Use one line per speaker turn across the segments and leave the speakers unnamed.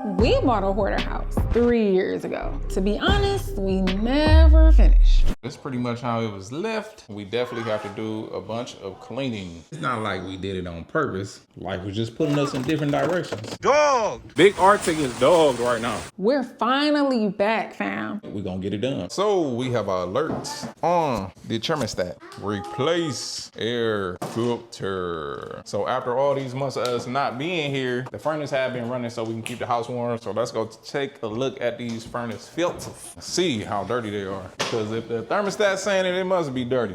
We bought a hoarder house 3 years ago. To be honest, we never finished.
That's pretty much how it was left. We definitely have to do a bunch of cleaning. It's not like we did it on purpose. Life was just putting us in different directions. Dog! Big ARTT is dogged right now.
We're finally back, fam.
We're gonna get it done. So we have alerts on the thermostat. Replace air filter. So after all these months of us not being here, the furnace have been running so we can keep the house warm. So let's go take a look at these furnace filters. See how dirty they are. Because if the thermostat's saying it, it must be dirty.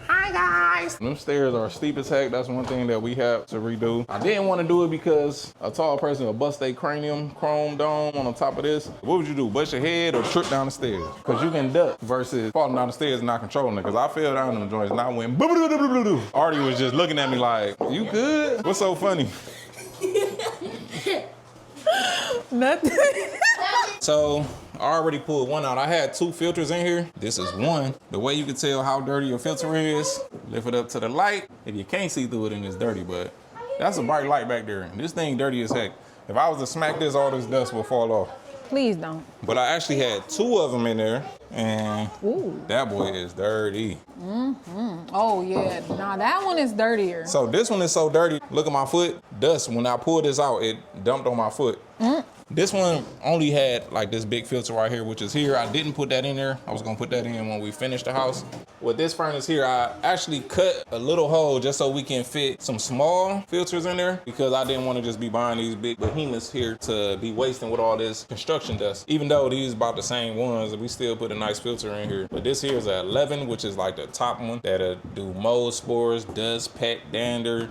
Hi guys. Them stairs are steep as heck. That's one thing that we have to redo. I didn't want to do it because a tall person will bust their cranium chrome dome on the top of this. What would you do? Bust your head or trip down the stairs? Because you can duck versus falling down the stairs and not controlling it. Because I fell down them joints and I went boo boo boo boo boo. Artie was just looking at me like, you good? What's so funny?
Nothing.
So I already pulled one out. I had 2 filters in here. This is one. The way you can tell how dirty your filter is, lift it up to the light. If you can't see through it, then it's dirty, but that's a bright light back there. This thing dirty as heck. If I was to smack this, all this dust will fall off.
Please don't.
But I actually had 2 of them in there, and
Ooh.
That boy is dirty.
Oh yeah, nah, that one is dirtier.
So this one is so dirty. Look at my foot. Dust, when I pulled this out, it dumped on my foot. This one only had like this big filter right here, which is here. I didn't put that in there. I was gonna put that in when we finish the house. With this furnace here, I actually cut a little hole just so we can fit some small filters in there because I didn't want to just be buying these big behemoths here to be wasting with all this construction dust. Even though these about the same ones, we still put a nice filter in here. But this here is a 11, which is like the top one that'll do mold, spores, dust, peck, dander,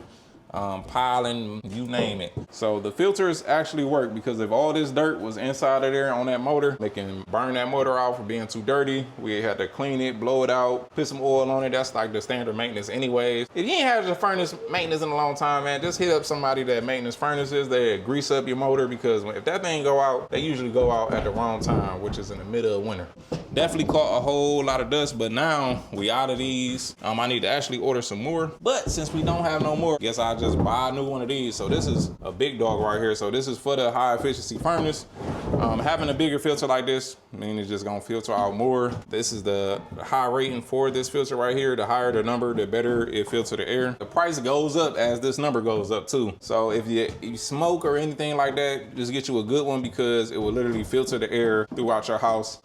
piling, you name it. So the filters actually work because if all this dirt was inside of there on that motor, they can burn that motor out for being too dirty. We had to clean it, blow it out, put some oil on it. That's like the standard maintenance anyways. If you ain't had your furnace maintenance in a long time, man, just hit up somebody that maintenance furnaces. They grease up your motor because if that thing go out, they usually go out at the wrong time, which is in the middle of winter. Definitely caught a whole lot of dust, but now we out of these. I need to actually order some more, but since we don't have no more, guess I'll just buy a new one of these. So this is a big dog right here. So this is for the high efficiency furnace. Having a bigger filter like this, I mean, it's just gonna filter out more. This is the high rating for this filter right here. The higher the number, the better it filters the air. The price goes up as this number goes up too. So if you smoke or anything like that, just get you a good one because it will literally filter the air throughout your house.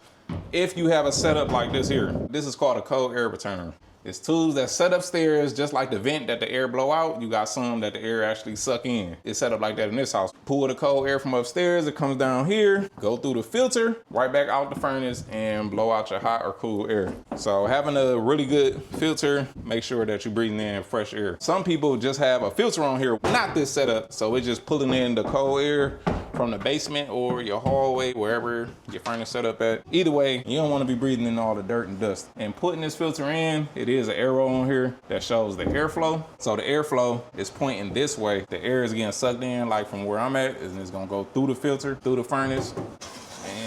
If you have a setup like this here, this is called a cold air returner. It's tools that set upstairs, just like the vent that the air blow out. You got some that the air actually suck in. It's set up like that in this house. Pull the cold air from upstairs, it comes down here, go through the filter, right back out the furnace and blow out your hot or cool air. So having a really good filter, make sure that you're breathing in fresh air. Some people just have a filter on here, not this setup. So it's just pulling in the cold air from the basement or your hallway, wherever your furnace set up at. Either way, you don't want to be breathing in all the dirt and dust. And putting this filter in, it is an arrow on here that shows the airflow. So the airflow is pointing this way. The air is getting sucked in like from where I'm at, and it's gonna go through the filter, through the furnace.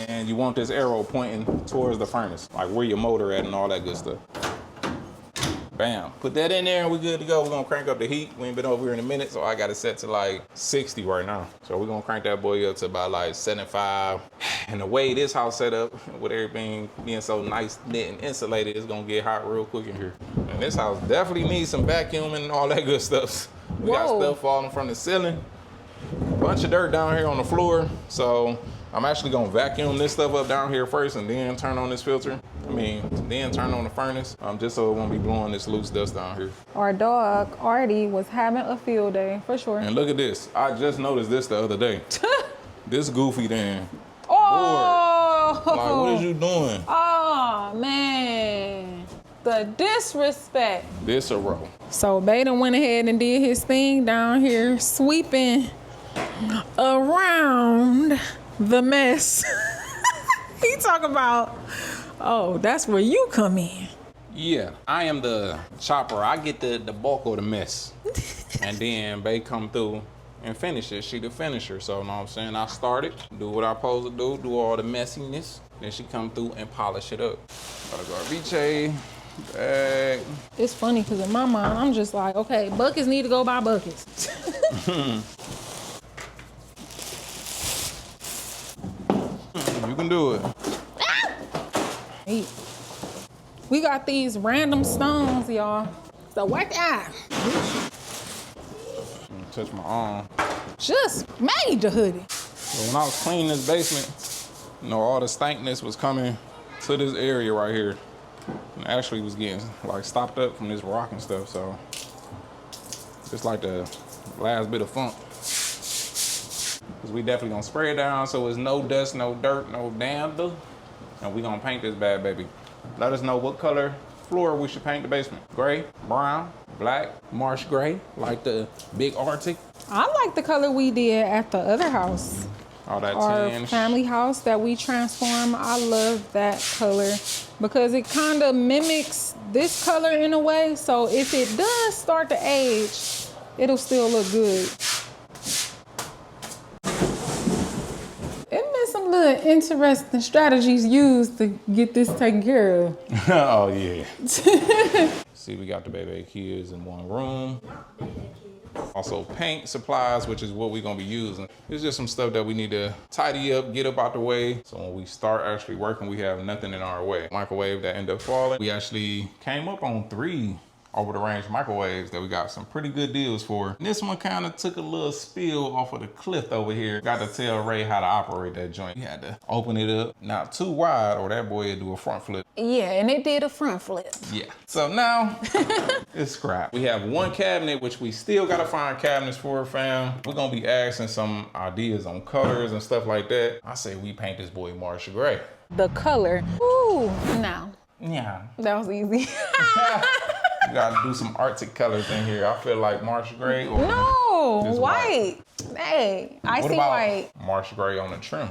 And you want this arrow pointing towards the furnace, like where your motor at and all that good stuff. Bam, put that in there and we're good to go. We're gonna crank up the heat. We ain't been over here in a minute, so I got it set to like 60 right now. So we're gonna crank that boy up to about like 75. And the way this house set up, with everything being so nice, knit and insulated, it's gonna get hot real quick in here. And this house definitely needs some vacuuming and all that good stuff. We got stuff falling from the ceiling. Bunch of dirt down here on the floor. So I'm actually gonna vacuum this stuff up down here first and then turn on this filter. Then turn on the furnace, just so it won't be blowing this loose dust down here.
Our dog, Artie, was having a field day, for sure.
And look at this. I just noticed this the other day. This goofy thing.
Oh!
Board. Like, what is you doing?
Oh, man. The disrespect.
This a row.
So Baden went ahead and did his thing down here, sweeping around the mess. He talk about, oh, that's where you come in.
Yeah, I am the chopper. I get the bulk of the mess. And then Bay come through and finish it. She the finisher. So, you know what I'm saying? I started, do what I'm supposed to do all the messiness. Then she come through and polish it up. Gotta go Riche, bag.
It's funny because in my mind, I'm just like, okay, buckets need to go by buckets.
You can do it.
Hey. We got these random stones, y'all. So watch out.
Touch my arm.
Just made the hoodie.
So when I was cleaning this basement, you know, all the stankness was coming to this area right here. And actually was getting like stopped up from this rock and stuff. So just like the last bit of funk. Cause we definitely gonna spray it down so it's no dust, no dirt, no dander. And we gonna paint this bad baby. Let us know what color floor we should paint the basement. Gray, brown, black, marsh gray, like the big Arctic.
I like the color we did at the other house.
All that
Our
tan.
family house that we transformed. I love that color because it kind of mimics this color in a way. So if it does start to age, it'll still look good. It been some little interesting strategies used to get this taken care of.
Oh yeah. See, we got the baby kids in one room. Also paint supplies, which is what we're gonna be using. It's just some stuff that we need to tidy up, get up out the way. So when we start actually working, we have nothing in our way. Microwave that ended up falling. We actually came up on 3 over the range microwaves that we got some pretty good deals for. And this one kind of took a little spill off of the cliff over here. Got to tell Ray how to operate that joint. He had to open it up not too wide or that boy would do a front flip.
Yeah, and it did a front flip.
Yeah, so now it's scrap. We have one cabinet, which we still gotta find cabinets for, fam. We're gonna be asking some ideas on colors and stuff like that. I say we paint this boy Marshall Gray.
The color, ooh, no.
Yeah.
That was easy.
You gotta do some Arctic colors in here. I feel like Marshall Gray or
No, white. Hey, I
what
see
about
white.
Marshall Gray on the trim?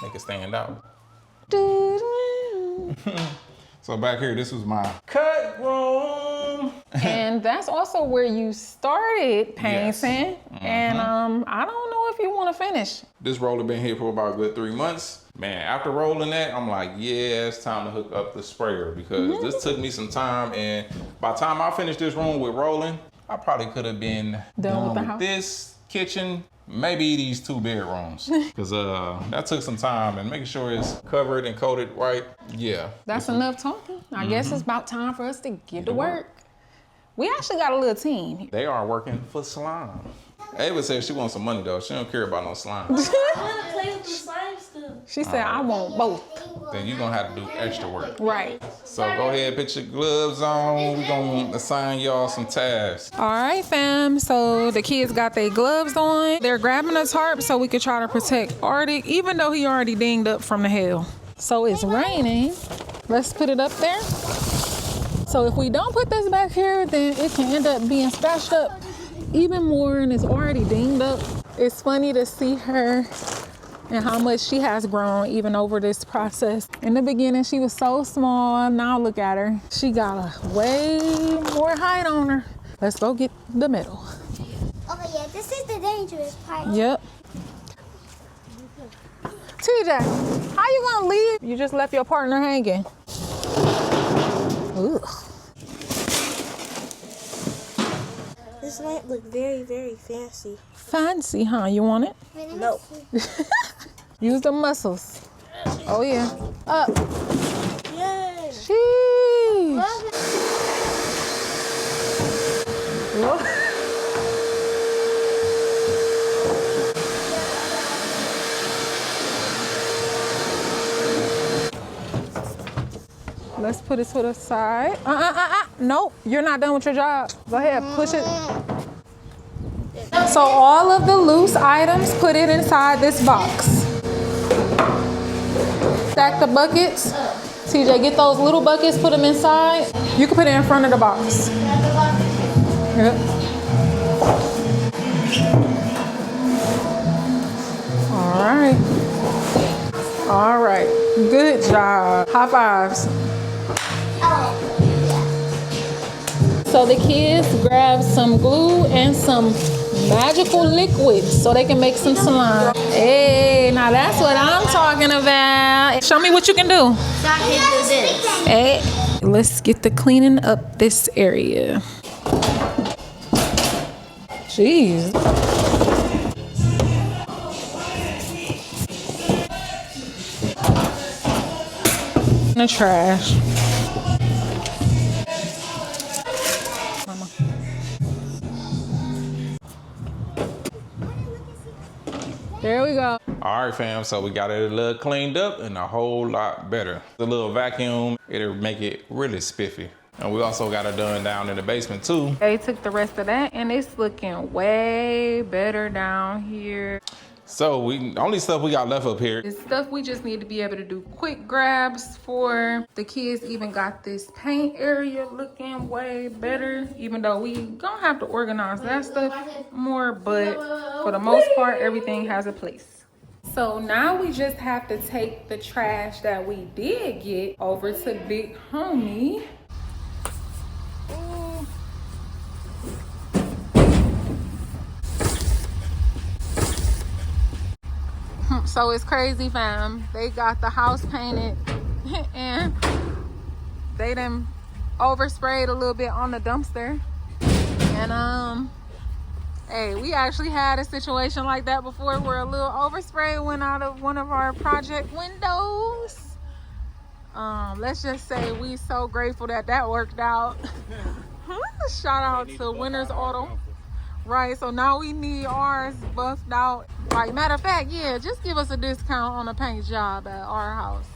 Make it stand out. So back here, this was my cut room.
And that's also where you started painting.
Yes.
And I don't know if you want to finish.
This roller been here for about a good 3 months. Man, after rolling that, I'm like, yeah, it's time to hook up the sprayer because this took me some time. And by the time I finished this room with rolling, I probably could have been done with
house.
this kitchen, maybe these 2 bedrooms. Because that took some time and making sure it's covered and coated right. Yeah.
That's enough talking. I guess it's about time for us to get to work. We actually got a little team.
They are working for slime. Ava said she wants some money though. She don't care about no slime.
I want to play with the slime still.
She said, I want both.
Then you're gonna have to do extra work.
Right.
So go ahead, put your gloves on. We're gonna assign y'all some tasks.
All right, fam. So the kids got their gloves on. They're grabbing a tarp so we could try to protect Arctic, even though he already dinged up from the hail. So it's raining. Let's put it up there. So if we don't put this back here, then it can end up being scratched up even more and it's already dinged up. It's funny to see her and how much she has grown even over this process. In the beginning, she was so small. Now look at her. She got a way more height on her. Let's go get the middle.
Okay, yeah, this is the dangerous part.
Yep. TJ, how you gonna leave? You just left your partner hanging. Ugh.
This might look very, very fancy.
Fancy, huh? You want it?
No.
Use the muscles. Oh yeah. Up.
Yay.
Sheesh. Whoa. Let's put it to the side. Nope, you're not done with your job. Go ahead, push it. So all of the loose items, put it inside this box. Stack the buckets. TJ, get those little buckets, put them inside. You can put it in front of the box. Yep. All right. All right, good job. High fives. So the kids grabbed some glue and some magical liquids so they can make some slime. Hey, now that's what I'm talking about. Show me what you can do.
So I can do this.
Hey, let's get the cleaning up this area. Jeez. The trash. Mama. There we go.
All right, fam, so we got it a little cleaned up and a whole lot better. The little vacuum, it'll make it really spiffy. And we also got it done down in the basement too.
They took the rest of that and it's looking way better down here.
So only stuff we got left up here.
It's stuff we just need to be able to do quick grabs for. The kids even got this paint area looking way better, even though we gonna have to organize that stuff more, but for the most part, everything has a place. So now we just have to take the trash that we did get over to Big Homie. So it's crazy, fam. They got the house painted and they done oversprayed a little bit on the dumpster. And hey, we actually had a situation like that before where a little overspray went out of one of our project windows. Let's just say we so grateful that that worked out. Shout out to Winners Auto. Right, so now we need ours buffed out. Like, matter of fact, yeah, just give us a discount on a paint job at our house.